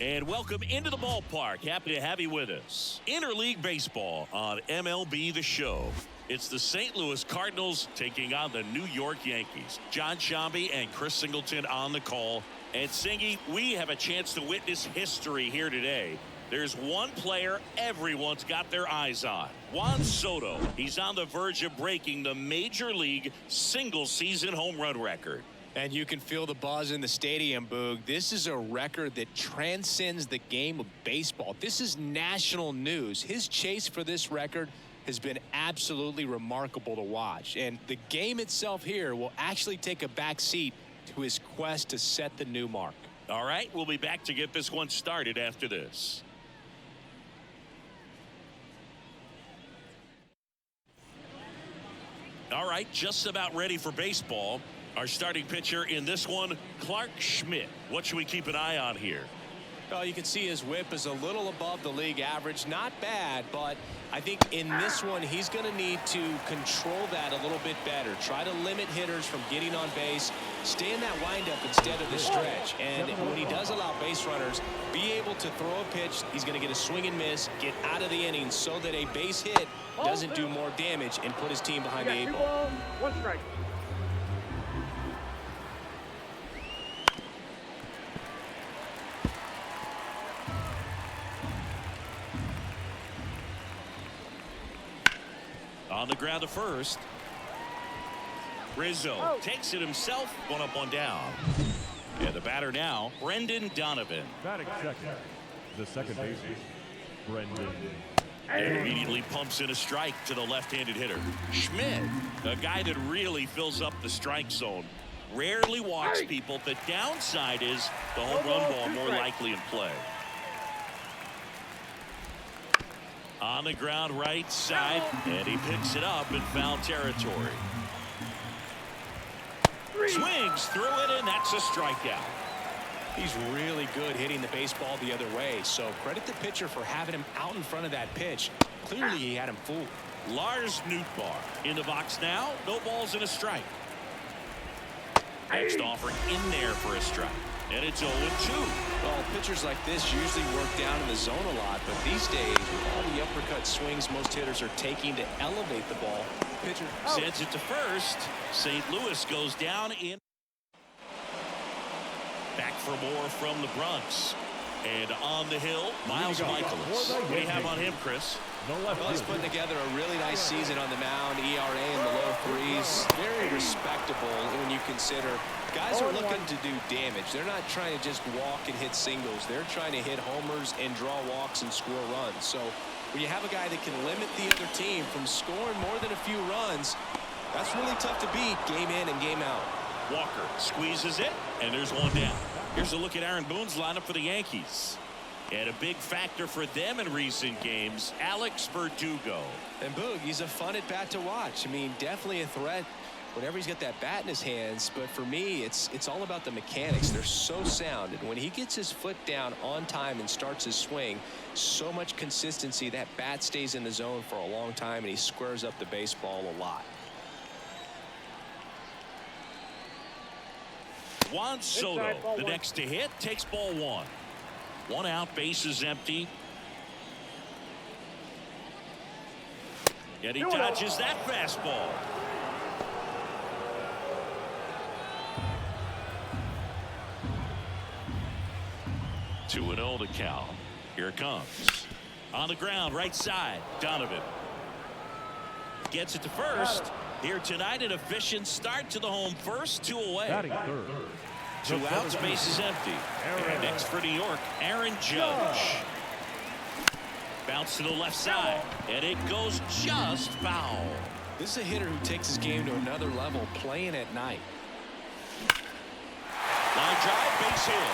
And welcome into the ballpark. Happy to have you with us. Interleague baseball on MLB The Show. It's the St. Louis Cardinals taking on the New York Yankees. John Shambi and Chris Singleton on the call. And Singy, we have a chance to witness history here today. There's one player everyone's got their eyes on. Juan Soto. He's on the verge of breaking the Major League single-season home run record. And you can feel the buzz in the stadium, Boog. This is a record that transcends the game of baseball. This is national news. His chase for this record has been absolutely remarkable to watch. And the game itself here will actually take a back seat to his quest to set the new mark. All right, we'll be back to get this one started after this. All right, just about ready for baseball. Our starting pitcher in this one, Clark Schmidt. What should we keep an eye on here? Well, you can see his whip is a little above the league average. Not bad, but I think in this one, he's going to need to control that a little bit better. Try to limit hitters from getting on base. Stay in that windup instead of the stretch. And when he does allow base runners, be able to throw a pitch. He's going to get a swing and miss, get out of the inning so that a base hit doesn't do more damage and put his team behind the 8 ball. One strike. On the ground to first. Rizzo takes it himself. One up, one down. And the batter now, Brendan Donovan. Batting second, the second baseman, Brendan. And immediately pumps in a strike to the left-handed hitter. Schmidt, a guy that really fills up the strike zone. Rarely walks people. The downside is the home run ball more likely in play. On the ground right side, and he picks it up in foul territory. Swings through it, and that's a strikeout. He's really good hitting the baseball the other way, so credit the pitcher for having him out in front of that pitch. Clearly he had him fooled. Lars Nootbaar in the box now. No balls and a strike. Next offering in there for a strike. And it's 0-2. Well, pitchers like this usually work down in the zone a lot, but these days, with all the uppercut swings most hitters are taking to elevate the ball, pitcher sends it to first. St. Louis goes down in. Back for more from the Bronx. And on the hill, Miles Michaelis. What do you have on him, Chris? Well, he's putting together a really nice season on the mound. ERA in the low threes. Very respectable when you consider guys are looking to do damage. They're not trying to just walk and hit singles. They're trying to hit homers and draw walks and score runs. So when you have a guy that can limit the other team from scoring more than a few runs, that's really tough to beat game in and game out. Walker squeezes it, and there's one down. Here's a look at Aaron Boone's lineup for the Yankees. And a big factor for them in recent games, Alex Verdugo. And Boog, he's a fun at bat to watch. I mean, definitely a threat whenever he's got that bat in his hands. But for me, it's all about the mechanics. They're so sound. And when he gets his foot down on time and starts his swing, so much consistency, that bat stays in the zone for a long time, and he squares up the baseball a lot. Juan Soto, the next to hit, takes ball one. One out, base is empty. And he dodges that fastball. Two and 0 to count. Here it comes. On the ground, right side, Donovan. Gets it to first. Here tonight, an efficient start to the home first, 2 away. Batting third. Two outs, base is empty. And next for New York, Aaron Judge. Bounce to the left side, and it goes just foul. This is a hitter who takes his game to another level, playing at night. Line drive, base hit.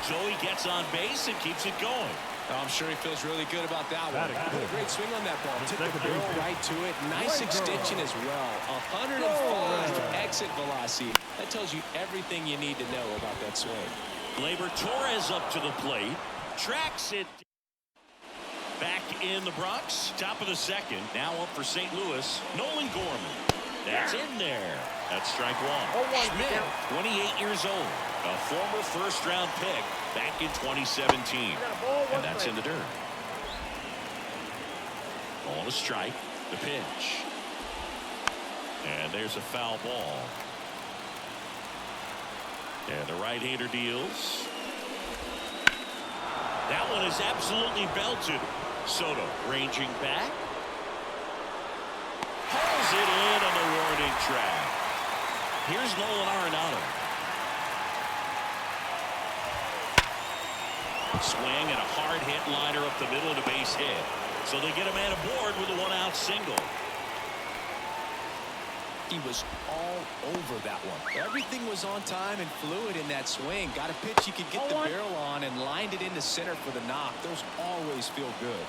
Joey gets on base and keeps it going. Oh, I'm sure he feels really good about that one. A great swing on that ball. Took the barrel right to it. Nice extension as well. 105 exit velocity. That tells you everything you need to know about that swing. Gleyber Torres up to the plate. Tracks it. Back in the Bronx. Top of the second. Now up for St. Louis. Nolan Gorman. That's in there. That's strike one. Schmidt, 28 years old, a former first-round pick back in 2017. And that's in the dirt. On a strike, the pitch. And there's a foul ball. And the right-hander deals. That one is absolutely belted. Soto ranging back. Pulls it in on the warning track. Here's Nolan Arenado. Swing and a hard hit liner up the middle of the base hit. So they get a man aboard with a one-out single. He was all over that one. Everything was on time and fluid in that swing. Got a pitch he could get the barrel on and lined it into center for the knock. Those always feel good.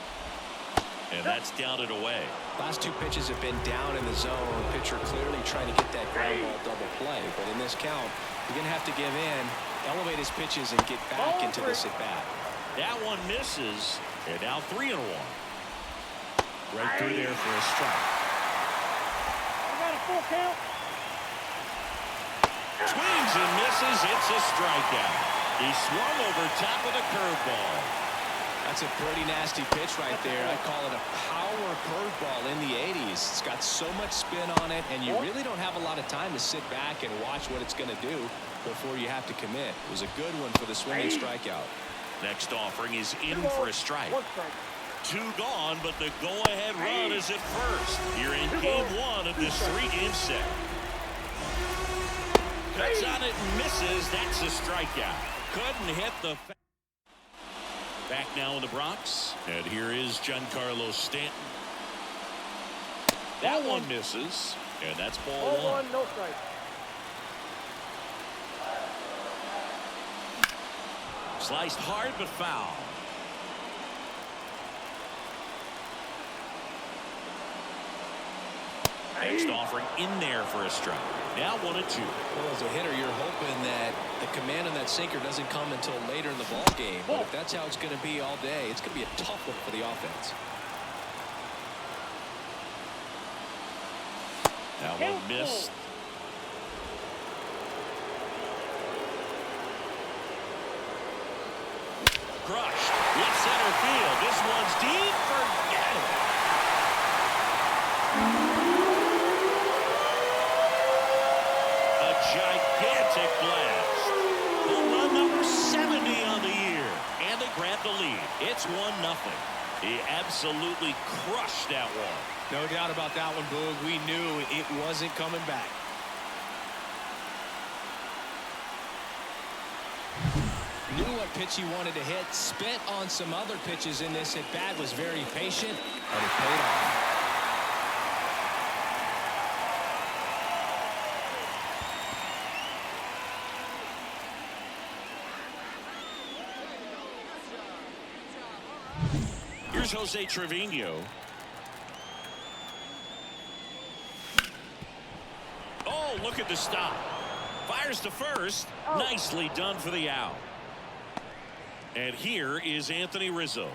And that's down and away. Last two pitches have been down in the zone. Pitcher clearly trying to get that ground ball double play. But in this count, you're going to have to give in, elevate his pitches, and get back into this at bat. That one misses. And now 3-1. Right through there for a strike. Full count. Swings and misses. It's a strikeout. He swung over top of the curveball. That's a pretty nasty pitch right there. I call it a power curveball in the 80s. It's got so much spin on it, and you really don't have a lot of time to sit back and watch what it's going to do before you have to commit. It was a good one for the swinging strikeout. Next offering is in for a strike. Two gone, but the go-ahead run is at first. You're in game one of this three-game set. Cuts on it and misses. That's a strikeout. Couldn't hit the... Back now in the Bronx. And here is Giancarlo Stanton. That one misses. And that's ball one. No strike. Sliced hard but foul. Next offering in there for a strike. Now 1-2. Well, as a hitter, you're hoping that the command on that sinker doesn't come until later in the ball game. But if that's how it's going to be all day, it's going to be a tough one for the offense. That one missed. Crushed. Left center field. This one's deep. Forget it. Gigantic blast. Home run number 70 on the year. And they grab the lead. It's 1-0. He absolutely crushed that one. No doubt about that one, Boog. We knew it wasn't coming back. Knew what pitch he wanted to hit. Spent on some other pitches in this at bat. Was very patient, and it paid off. Here's Jose Trevino. Oh, look at the stop. Fires to first. Nicely done for the out. And here is Anthony Rizzo.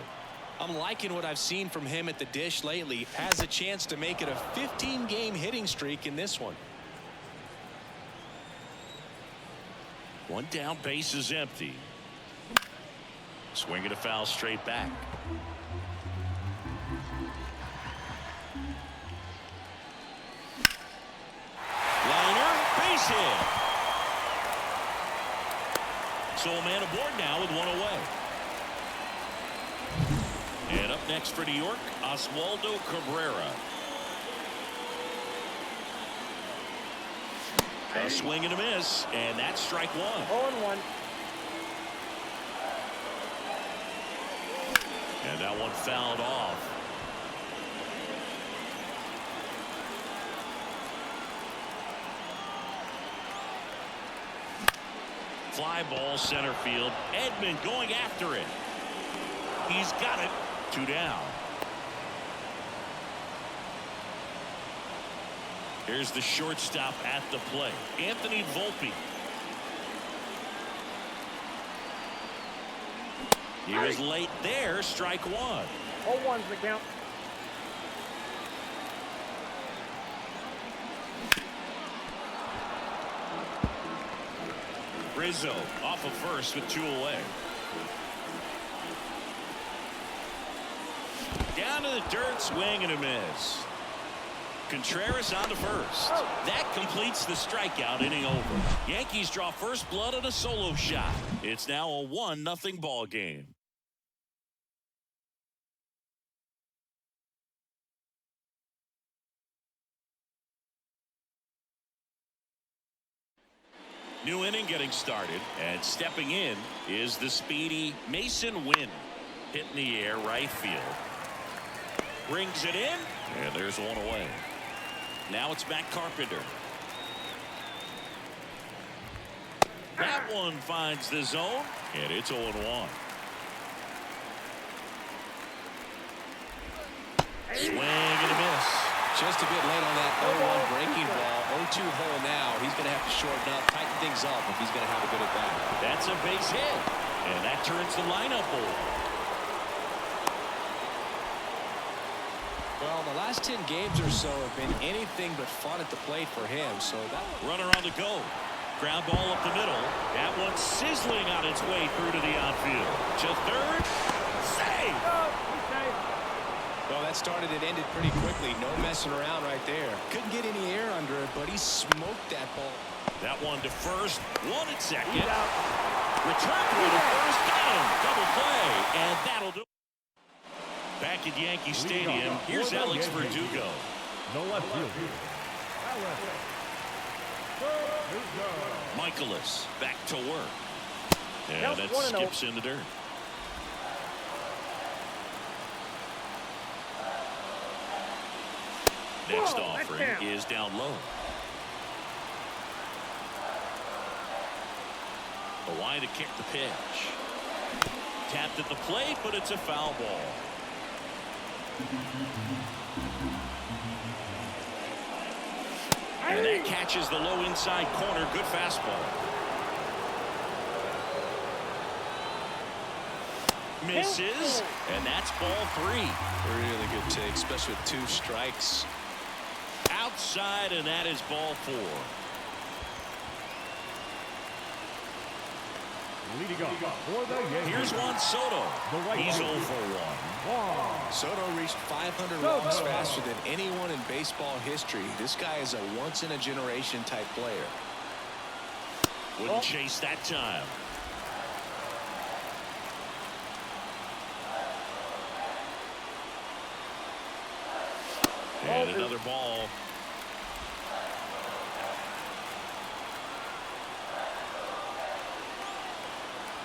I'm liking what I've seen from him at the dish lately. Has a chance to make it a 15-game hitting streak in this one. One down, base is empty. Swing and a foul straight back. Liner, base hit. So a man aboard now with one away. And up next for New York, Oswaldo Cabrera. A swing and a miss, and that's strike one. 0-1. And that one fouled off. Fly ball center field. Edman going after it. He's got it. 2 down. Here's the shortstop at the plate, Anthony Volpe. He was late there. Strike one. 0-1's the count. Rizzo off of first with 2 away. Down to the dirt, swing and a miss. Contreras on to first. That completes the strikeout, inning over. Yankees draw first blood on a solo shot. It's now a 1-0 ball game. New inning getting started, and stepping in is the speedy Mason Wynn. Hitting the air right field. Brings it in, and there's 1 away. Now it's Matt Carpenter. That one finds the zone, and it's 0-1. Swing and a miss. Just a bit late on that 0-1 breaking ball. 0-2 hole now. He's going to have to shorten up, tighten things up if he's going to have a good at bat. That's a base hit, and that turns the lineup over. Well, the last 10 games or so have been anything but fun at the plate for him. So that runner on the go. Ground ball up the middle. That one sizzling on its way through to the outfield. To third. Save! Well, that started and ended pretty quickly. No messing around right there. Couldn't get any air under it, but he smoked that ball. That one to first. 1 at second. Return through to first. Got him. Double play. And that'll do it. Back at Yankee Stadium, here's Alex Verdugo. No left field. Michaelis back to work. And that skips in the dirt. Next offering is down low. Hawaii to kick the pitch. Tapped at the plate, but it's a foul ball. And that catches the low inside corner. Good fastball. Misses, and that's ball 3. Really good take, especially with 2 strikes. Outside, and that is ball 4. Leading off for the Yankees. Here's Juan Soto. He's 0 for 1. Soto reached 500 walks faster than anyone in baseball history. This guy is a once-in-a-generation type player. Wouldn't chase that time. And another ball.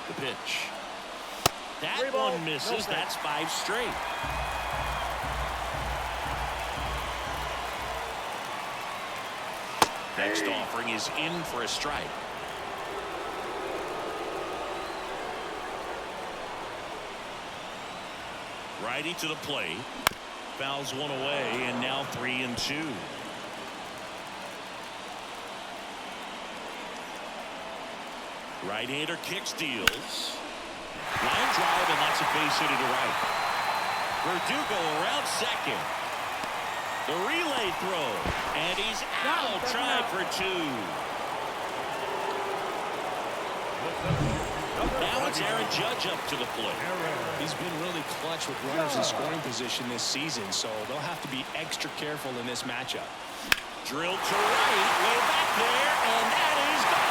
The pitch. That one misses. That's 5 straight. Next offering is in for a strike. Righty to the plate. Fouls 1 away, and now 3-2. Right-hander kicks, deals. Line drive, and that's a base hit to right. Verdugo around second. The relay throw, and he's out, trying for 2. Now it's Aaron Judge up to the plate. He's been really clutch with runners in scoring position this season, so they'll have to be extra careful in this matchup. Drilled to right, way back there, and that is gone.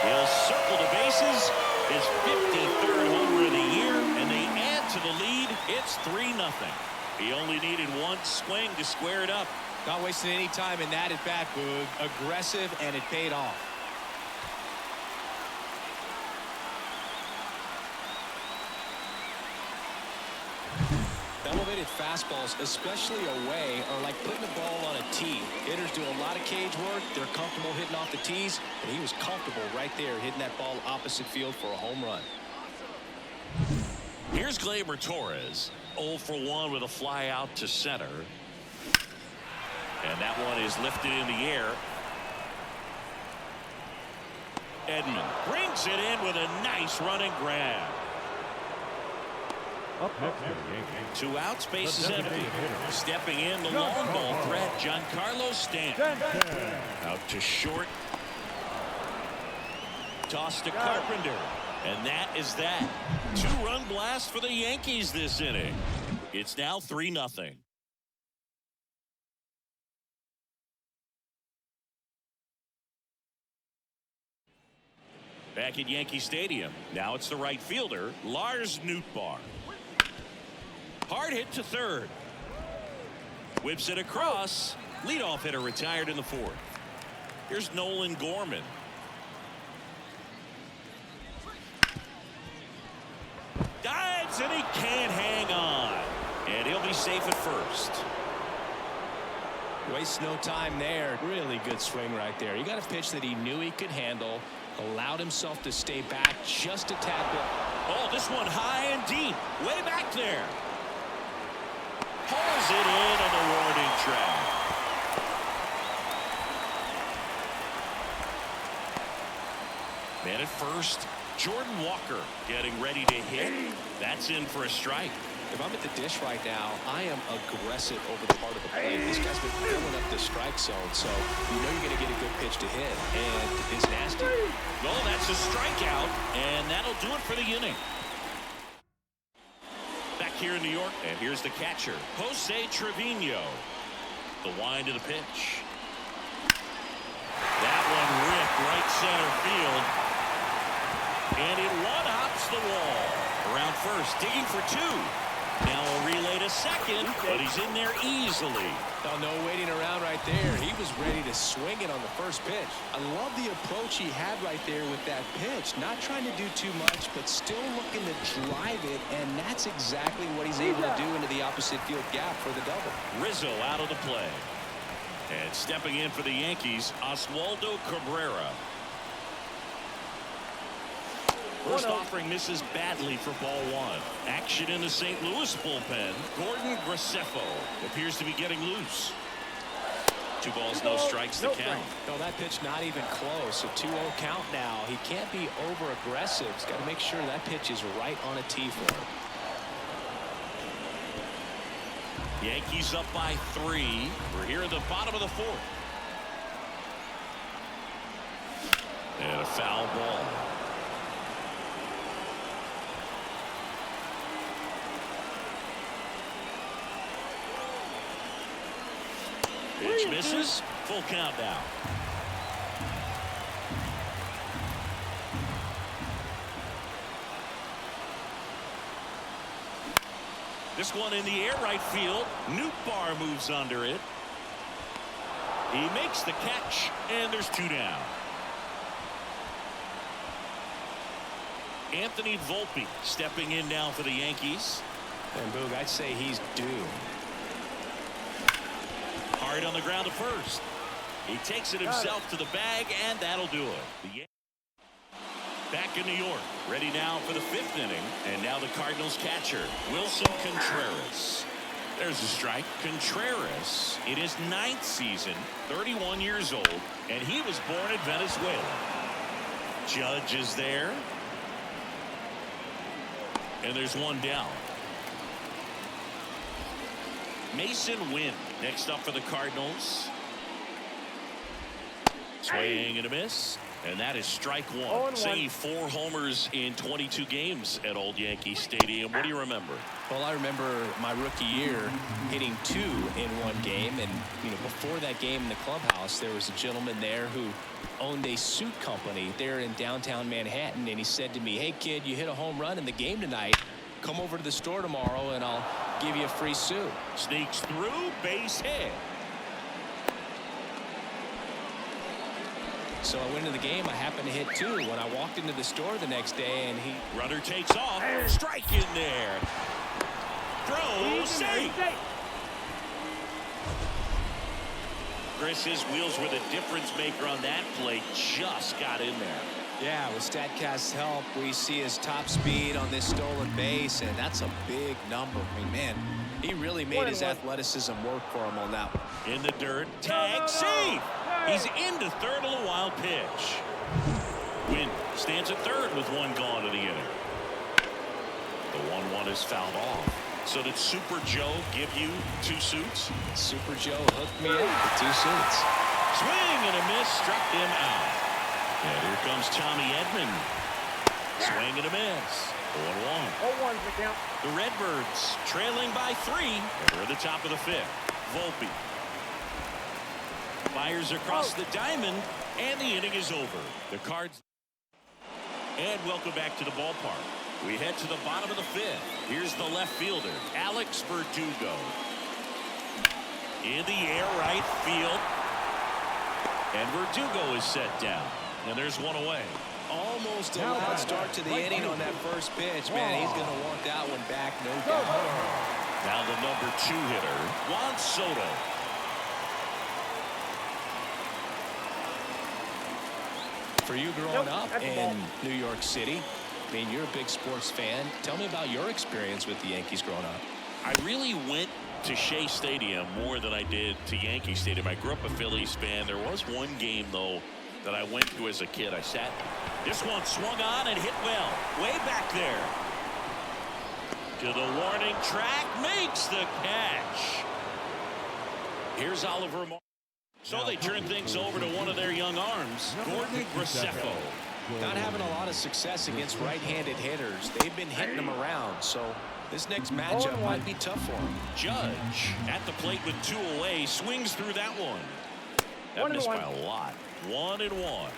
He'll circle the bases, his 53rd homer of the year, and they add to the lead. It's 3-0. He only needed 1 swing to square it up. Not wasting any time in that at bat, Boog. Aggressive, and it paid off. Elevated fastballs, especially away, are like putting the ball on a tee. Hitters do a lot of cage work. They're comfortable hitting off the tees, and he was comfortable right there hitting that ball opposite field for a home run. Here's Gleyber Torres, 0 for 1 with a fly out to center. And that one is lifted in the air. Edman brings it in with a nice running grab. Up next to the Yankees. 2 outs, base is empty. Stepping in, the long ball threat, Giancarlo Stanton. Out to short. Toss to Carpenter. And that is that. 2-run blast for the Yankees this inning. It's now 3-0. Back at Yankee Stadium. Now it's the right fielder, Lars Nootbaar. Hard hit to third. Whips it across. Leadoff hitter retired in the 4th. Here's Nolan Gorman. Dives and he can't hang on. And he'll be safe at first. Wastes no time there. Really good swing right there. He got a pitch that he knew he could handle. Allowed himself to stay back just a tad bit. Oh, this one high and deep. Way back there. Pulls it in on the warning track. Man at first. Jordan Walker getting ready to hit. That's in for a strike. If I'm at the dish right now, I am aggressive over the part of the plate. This guy's been filling up the strike zone, so you know you're going to get a good pitch to hit. And it's nasty. Well, that's a strikeout, and that'll do it for the inning. Back here in New York, and here's the catcher, Jose Trevino. The wind of the pitch. That one ripped right center field. And it one-hops the wall. Around first, digging for 2. Now a relay to second, but he's in there easily. Oh, no waiting around right there. He was ready to swing it on the first pitch. I love the approach he had right there with that pitch. Not trying to do too much, but still looking to drive it, and that's exactly what he's able to do into the opposite field gap for the double. Rizzo out of the play. And stepping in for the Yankees, Oswaldo Cabrera. First offering misses badly for ball 1. Action in the St. Louis bullpen. Gordon Graceffo appears to be getting loose. 2 balls, no strikes to count. No, that pitch not even close. A 2-0 count now. He can't be over aggressive. He's got to make sure that pitch is right on a tee for him. Yankees up by 3. We're here at the bottom of the 4th. And a foul ball. Pitch misses. Full count now. This one in the air right field. Nootbaar moves under it. He makes the catch, and there's 2 down. Anthony Volpe stepping in now for the Yankees. And Boog, I'd say he's due. Hard on the ground to first. He takes it himself to the bag, and that'll do it. Back in New York, ready now for the 5th inning, and now the Cardinals catcher, Wilson Contreras. There's a strike. Contreras in his 9th season, 31 years old, and he was born in Venezuela. Judge is there, and there's 1 down. Mason Wynn next up for the Cardinals. Swing and a miss. And that is strike 1. Say 4 homers in 22 games at Old Yankee Stadium. What do you remember? Well, I remember my rookie year hitting 2 in 1 game. And, before that game in the clubhouse, there was a gentleman there who owned a suit company there in downtown Manhattan. And he said to me, "Hey, kid, you hit a home run in the game tonight. Come over to the store tomorrow and I'll give you a free suit." Sneaks through, base hit. So I went into the game. I happened to hit 2 when I walked into the store the next day, and he... Runner takes off. Strike in there. Throw safe. Chris, his wheels were the difference maker on that play. Just got in there. Yeah, with StatCast's help, we see his top speed on this stolen base, and that's a big number. I mean, man, he really made his athleticism work for him on that one. In the dirt, tag, save. He's into third on a wild pitch. Wynn stands at third with 1 gone to the inning. The 1-1 is fouled off. So did Super Joe give you 2 suits? Super Joe hooked me up with 2 suits. Swing and a miss, struck him out. And here comes Tommy Edman. Swing and a miss. 0-1. 0-1's the count. The Redbirds trailing by 3. And we're at the top of the 5th. Volpe fires across the diamond, and the inning is over. The Cards. And welcome back to the ballpark. We head to the bottom of the 5th. Here's the left fielder, Alex Verdugo. In the air, right field. And Verdugo is set down. And there's one away. Almost a loud start to the inning on that first pitch. Man, he's going to want that one back, no doubt. Now the number 2 hitter, Juan Soto. For you growing up in New York City, I mean, you're a big sports fan. Tell me about your experience with the Yankees growing up. I really went to Shea Stadium more than I did to Yankee Stadium. I grew up a Phillies fan. There was one game, though, that I went to as a kid. I sat. This one swung on and hit well. Way back there. To the warning track. Makes the catch. Here's Oliver Moore. So they turn things over to one of their young arms, Gordon Graceffo. Not having a lot of success against right-handed hitters. They've been hitting them around, so this next matchup might be tough for him. Judge at the plate with 2 away, swings through that one. That missed by a lot. 1-1.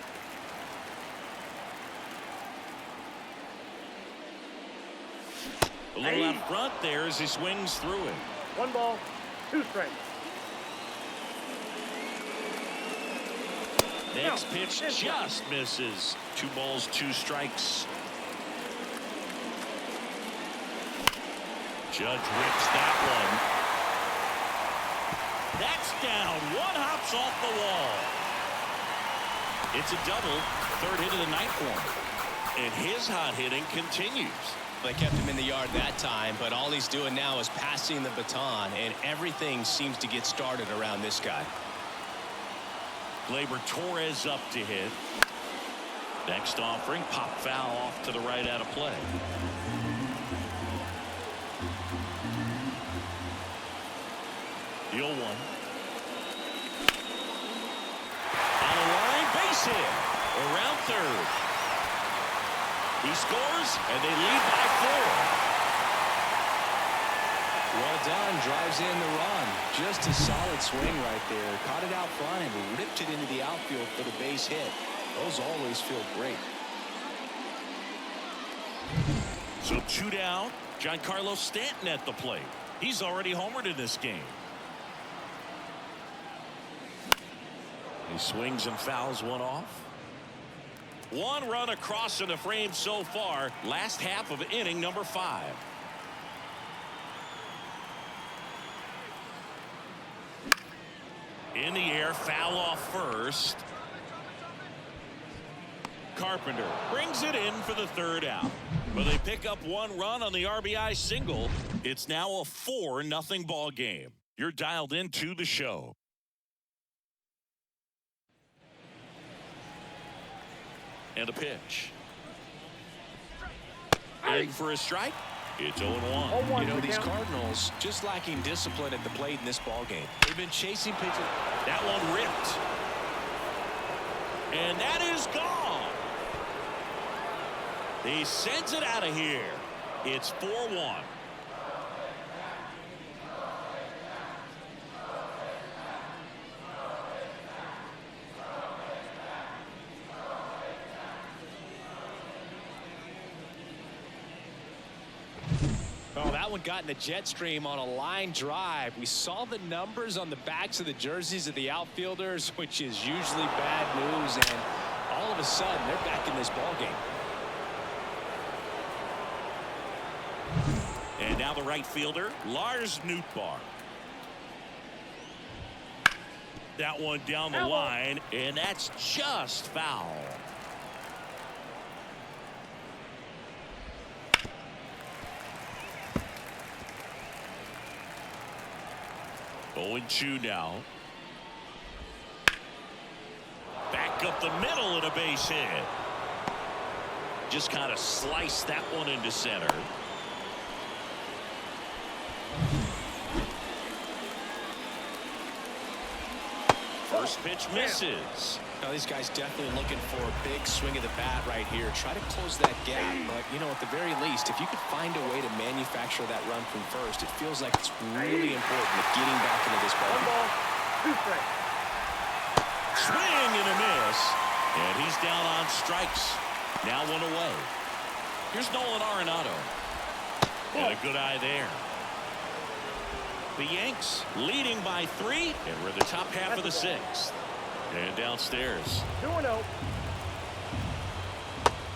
A little out front there as he swings through it. 1 ball, 2 strikes. Next pitch just misses. 2 balls, 2 strikes. Judge rips that one. That's down. 1 hops off the wall. It's a double. 3rd hit of the night for him. And his hot hitting continues. They kept him in the yard that time, but all he's doing now is passing the baton, and everything seems to get started around this guy. Gleyber Torres up to hit. Next offering, pop foul off to the right out of play. The 0-1. On the line, base hit. Around 3rd. He scores, and they lead by 4. Well done. Drives in the run. Just a solid swing right there. Caught it out front and ripped it into the outfield for the base hit. Those always feel great. So 2 down. Giancarlo Stanton at the plate. He's already homered in this game. He swings and fouls one off. 1 run across in the frame so far. Last half of inning number 5. In the air, foul off first. Carpenter brings it in for the 3rd out. But they pick up 1 run on the RBI single. It's now a 4-0 ball game. You're dialed into the show. And a pitch. In for a strike. It's 0-1. You know, these Cardinals just lacking discipline at the plate in this ball game. They've been chasing pitches. That one ripped. And that is gone. He sends it out of here. It's 4-1. Oh, that one got in the jet stream on a line drive. We saw the numbers on the backs of the jerseys of the outfielders, which is usually bad news, and all of a sudden they're back in this ball game. And now the right fielder, Lars Nootbaar. That one down the line, and that's just foul. Oh, 0-2 now. Back up the middle and a base hit. Just kind of sliced that one into center. First pitch misses. Now these guys definitely looking for a big swing of the bat right here. Try to close that gap. But, you know, at the very least, if you could find a way to manufacture that run from first, it feels like it's really important to getting back into this ball. 1 ball, 2 strikes. Swing and a miss. And he's down on strikes. Now 1 away. Here's Nolan Arenado. And a good eye there. The Yanks leading by 3, and we're in the top half of the 6th. And downstairs. 2-0.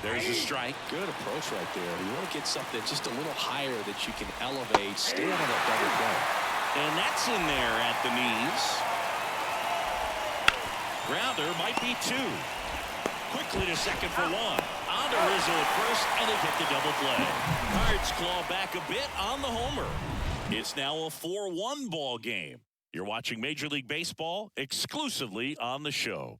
There's a strike. Good approach right there. You want to get something just a little higher that you can elevate. Stay out of that double play. And that's in there at the knees. Grounder might be 2. Quickly to second for 1. On to Rizzo at first, and they get the double play. Cards claw back a bit on the homer. It's now a 4-1 ball game. You're watching Major League Baseball exclusively on the show.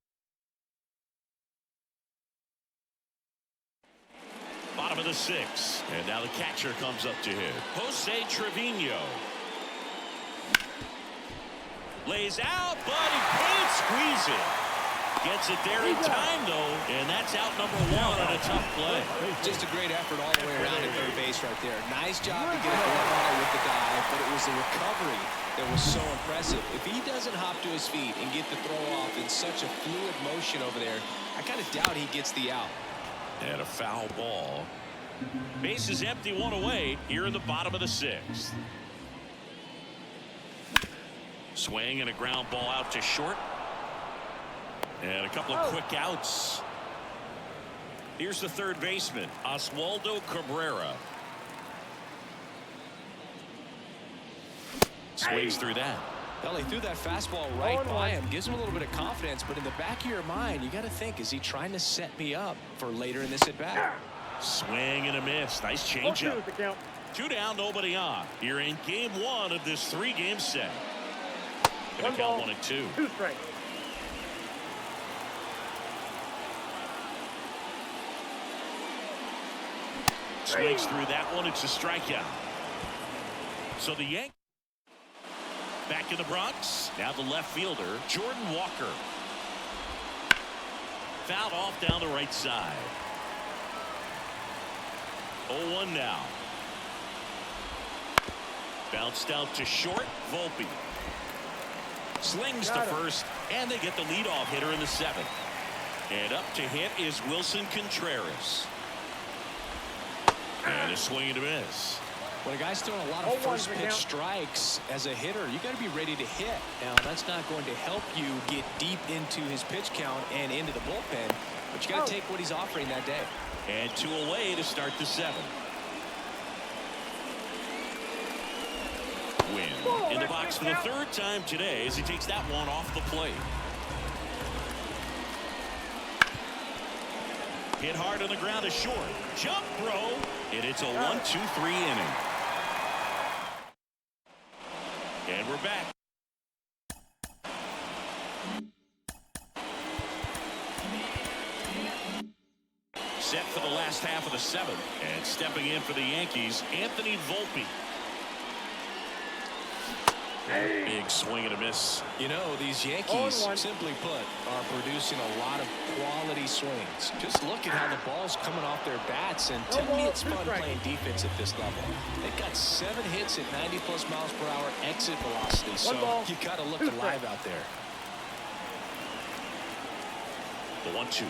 Bottom of the 6th, and now the catcher comes up to hit. Jose Trevino lays out, but he couldn't squeeze it. Gets it there in time, though, and that's out number 1 on a tough play. Just a great effort all the way around at third base right there. Nice job to get a glove on it with the dive, but it was the recovery that was so impressive. If he doesn't hop to his feet and get the throw off in such a fluid motion over there, I kind of doubt he gets the out. And a foul ball. Base is empty, 1 away here in the bottom of the 6th. Swing and a ground ball out to short. And a couple of quick outs. Here's the third baseman, Oswaldo Cabrera. Swings through that. Well, he threw that fastball right by him. Gives him a little bit of confidence, but in the back of your mind, you got to think, is he trying to set me up for later in this at-bat? Swing and a miss. Nice changeup. 2 down, nobody on. You're in game 1 of this 3-game set. Gonna count 1 and 2. 2 strikes. Swings through that one. It's a strikeout. So the Yankees back in the Bronx. Now the left fielder, Jordan Walker. Fouled off down the right side. 0-1 now. Bounced out to short. Volpe slings to first, and they get the leadoff hitter in the 7th. And up to hit is Wilson Contreras. And a swing and a miss. When a guy's throwing a lot of first pitch strikes as a hitter, you got to be ready to hit. Now, that's not going to help you get deep into his pitch count and into the bullpen, but you got to take what he's offering that day. And 2 away to start the 7th. Win in the box for the 3rd time today as he takes that one off the plate. Hit hard on the ground to short. Jump throw. And it's a 1-2-3 inning. And we're back. Set for the last half of the 7th. And stepping in for the Yankees, Anthony Volpe. Big swing and a miss. You know, these Yankees, simply put, are producing a lot of quality swings. Just look at how the ball's coming off their bats, and to me it's fun playing defense at this level. They've got 7 hits at 90+ miles per hour exit velocity, so you got to look alive out there. The 1-2.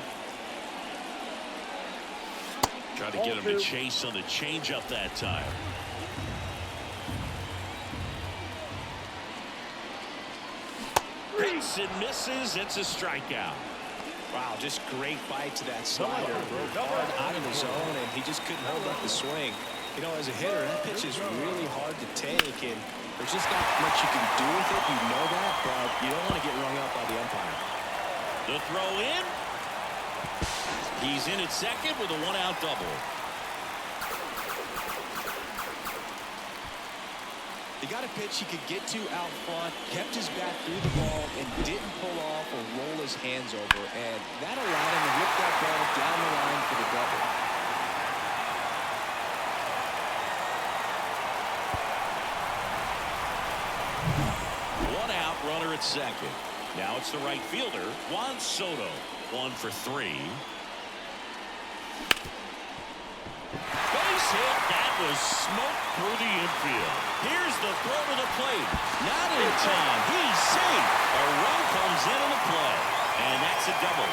Trying to get him to chase on the changeup that time. Hits and misses. It's a strikeout. Wow, just great bite to that slider. Broke hard out of the zone, and he just couldn't hold up the swing. You know, as a hitter, that pitch is really hard to take, and there's just not much you can do with it. You know that, but you don't want to get rung up by the umpire. The throw in. He's in at second with a 1-out double. He got a pitch he could get to out front, kept his bat through the ball, and didn't pull off or roll his hands over. And that allowed him to whip that ball down the line for the double. One out, runner at second. Now it's the right fielder, Juan Soto. 1 for 3. Base hit. That was smoke through the infield. Here's the throw to the plate. Not in time. He's safe. A run comes into the play. And that's a double.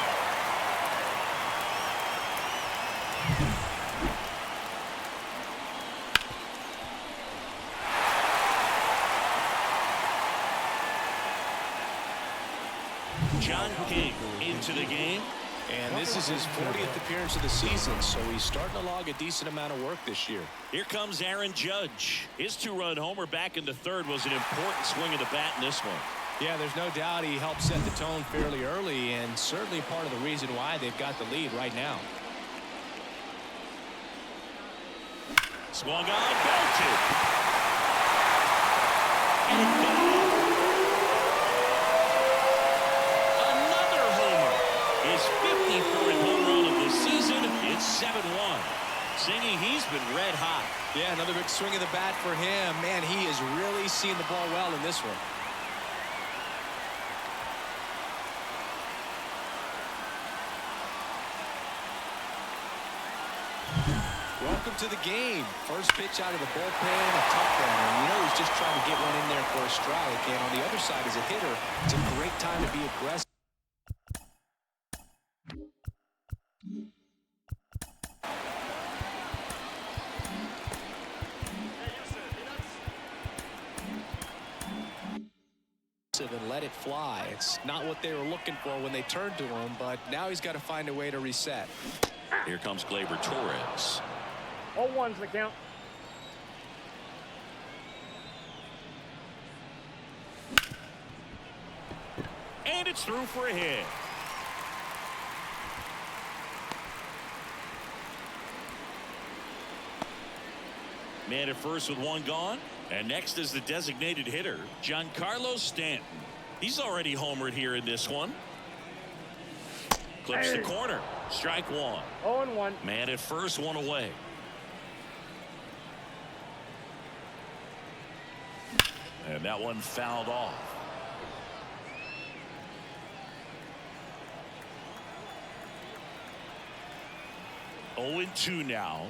John King into the game. And this is his 40th appearance of the season, so he's starting to log a decent amount of work this year. Here comes Aaron Judge. His 2-run homer back in the third was an important swing of the bat in this one. Yeah, there's no doubt he helped set the tone fairly early, and certainly part of the reason why they've got the lead right now. Swung on, belted. And gone. Another homer. His 54th home run of the season. It's 7-1. Singing, he's been red hot. Yeah, another big swing of the bat for him. Man, he is really seeing the ball well in this one. Welcome to the game. First pitch out of the bullpen, a tough one. And you know he's just trying to get one in there for a strike. And on the other side, as a hitter, it's a great time to be aggressive. And let it fly. It's not what they were looking for when they turned to him, but now he's got to find a way to reset. Here comes Gleyber Torres. 0-1's the count. And it's through for a hit. Man at first with one gone. And next is the designated hitter, Giancarlo Stanton. He's already homered here in this one. Clips the corner. Strike one. 0-1. Man at first, one away. And that one fouled off. 0-2 now.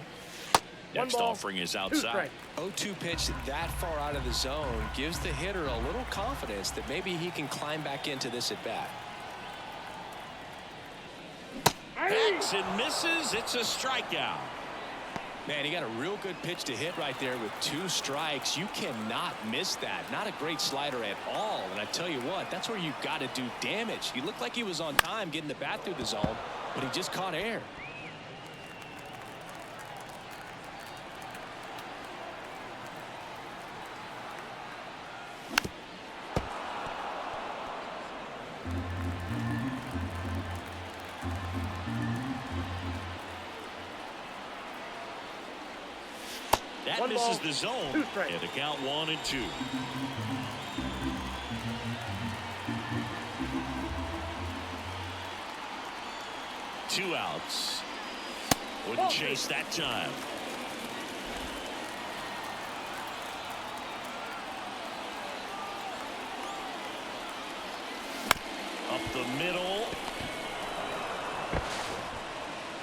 Next offering is outside. 0-2 pitch that far out of the zone gives the hitter a little confidence that maybe he can climb back into this at bat. Hacks and misses. It's a strikeout. Man, he got a real good pitch to hit right there with 2 strikes. You cannot miss that. Not a great slider at all. And I tell you what, that's where you got to do damage. He looked like he was on time getting the bat through the zone, but he just caught air. That misses the zone. And the count 1-2. Two outs. Wouldn't chase that time. Up the middle.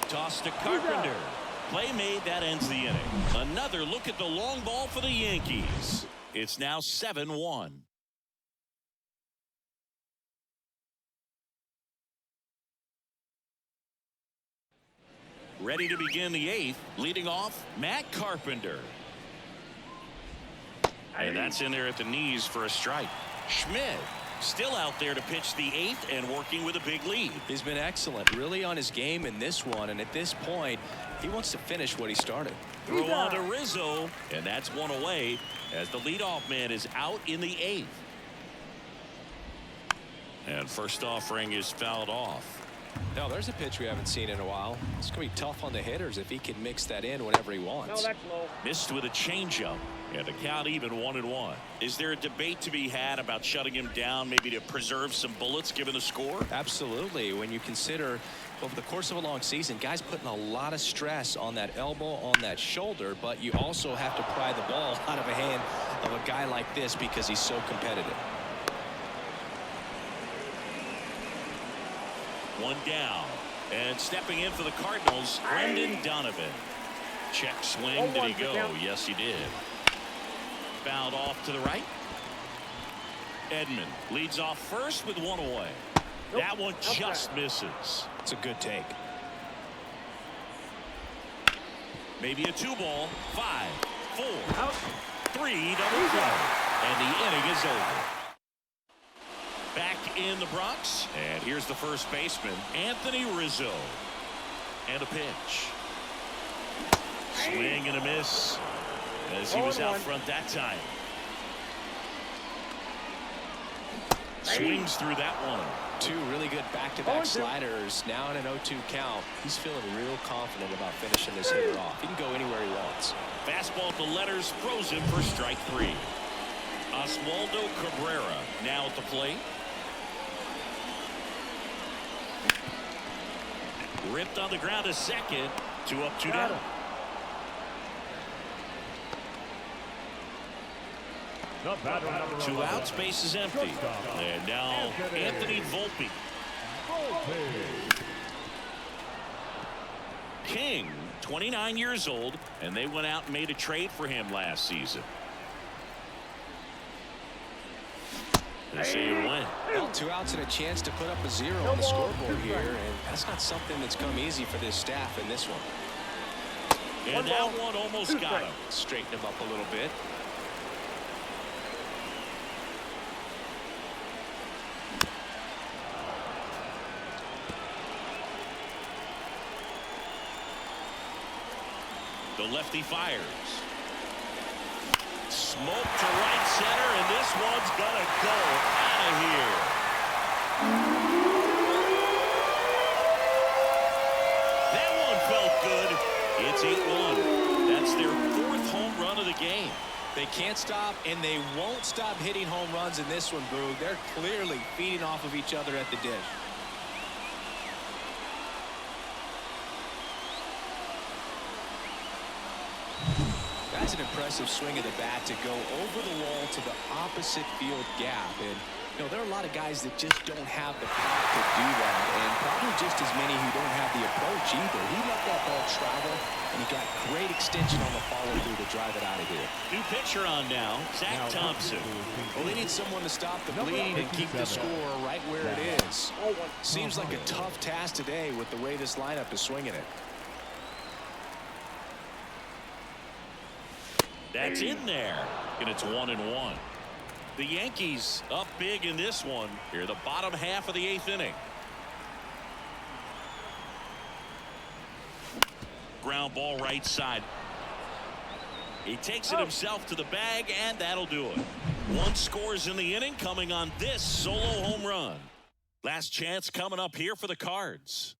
Toss to Carpenter. Play made, that ends the inning. Another look at the long ball for the Yankees. It's now 7-1. Ready to begin the 8th. Leading off, Matt Carpenter. And that's in there at the knees for a strike. Schmidt still out there to pitch the 8th and working with a big lead. He's been excellent, really on his game in this one, and at this point he wants to finish what he started. Throw on to Rizzo, and that's one away as the leadoff man is out in the 8th. And first offering is fouled off. No, there's a pitch we haven't seen in a while. It's going to be tough on the hitters if he can mix that in whenever he wants. No, that's low. Missed with a changeup. And the count even 1-1. Is there a debate to be had about shutting him down, maybe to preserve some bullets given the score? Absolutely. When you consider over the course of a long season, guys putting a lot of stress on that elbow, on that shoulder, but you also have to pry the ball out of the hand of a guy like this because he's so competitive. One down. And stepping in for the Cardinals, Brendan Donovan. Check swing. Did he go? Yes, he did. Fouled off to the right. Edman leads off first with one away. That one just misses. It's a good take. Maybe a 2-ball. 5, 4, 3 double play. And the inning is over. Back in the Bronx. And here's the first baseman, Anthony Rizzo. And a pitch. Swing and a miss. As he was out front that time. Swings through that one. Two really good back-to-back sliders. Now in an 0-2 count. He's feeling real confident about finishing this hitter off. He can go anywhere he wants. Fastball at the letters, frozen for strike 3. Oswaldo Cabrera now at the plate. Ripped on the ground to second. 2 up, 2 down. Two outs, base is empty. And now Anthony Volpe. King, 29 years old, and they went out and made a trade for him last season. They say you win. Well, 2 outs and a chance to put up a 0 on the scoreboard here, and that's not something that's come easy for this staff in this one. And that one almost got him. Straighten him up a little bit. The lefty fires. Smoke to right center, and this one's gonna go out of here. That one felt good. It's 8-1. That's their 4th home run of the game. They can't stop, and they won't stop hitting home runs in this one, Boog. They're clearly feeding off of each other at the dish. That's an impressive swing of the bat to go over the wall to the opposite field gap. And, you know, there are a lot of guys that just don't have the power to do that, and probably just as many who don't have the approach either. He let that ball travel, and he got great extension on the follow-through to drive it out of here. New pitcher on now, Zach Thompson. Well, they need someone to stop the bleeding and keep the score right where it is. Seems like a tough task today with the way this lineup is swinging it. That's in there, and it's 1-1. The Yankees up big in this one. Here, the bottom half of the 8th inning. Ground ball right side. He takes it himself to the bag, and that'll do it. 1 scores in the inning, coming on this solo home run. Last chance coming up here for the Cards.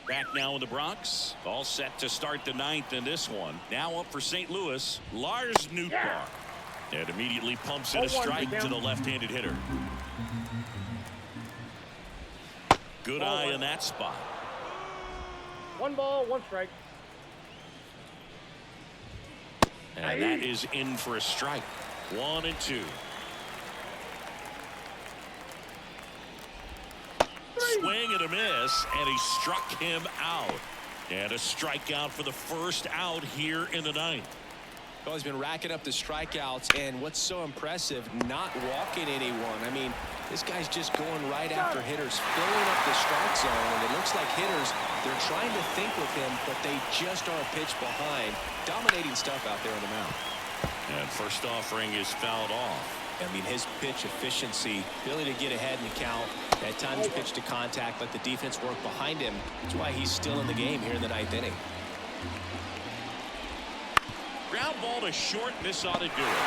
Back now in the Bronx. All set to start the 9th in this one. Now up for St. Louis, Lars Nootbaar. And immediately pumps in a strike to the left-handed hitter. Good eye in that spot. 1 ball, 1 strike. And that is in for a strike. 1-2. Swing and a miss, and he struck him out. And a strikeout for the first out here in the 9th. Well, he's been racking up the strikeouts, and what's so impressive, not walking anyone. I mean, this guy's just going right after hitters, filling up the strike zone, and it looks like hitters, they're trying to think with him, but they just are a pitch behind. Dominating stuff out there on the mound. And first offering is fouled off. I mean, his pitch efficiency, ability to get ahead in the count, at times pitch to contact, let the defense work behind him. That's why he's still in the game here in the 9th inning. Ground ball to short, this ought to do it.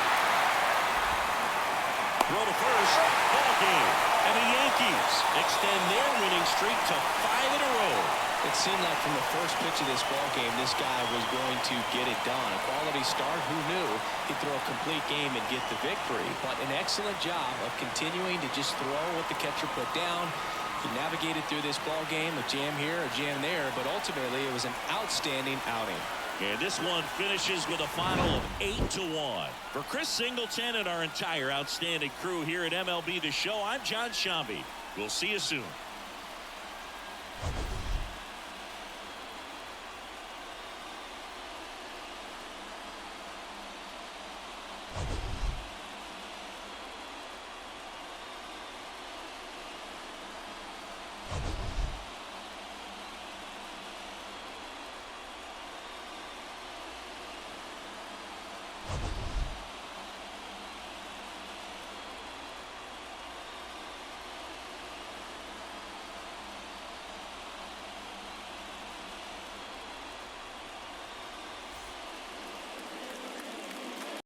Throw to first, ball game. And the Yankees extend their winning streak to 5 in a row. It seemed like from the first pitch of this ball game, this guy was going to get it done. A quality start, who knew he'd throw a complete game and get the victory. But an excellent job of continuing to just throw what the catcher put down. He navigated through this ball game, a jam here, a jam there, but ultimately it was an outstanding outing. And this one finishes with a final of 8-1. For Chris Singleton and our entire outstanding crew here at MLB The Show, I'm John Shambi. We'll see you soon.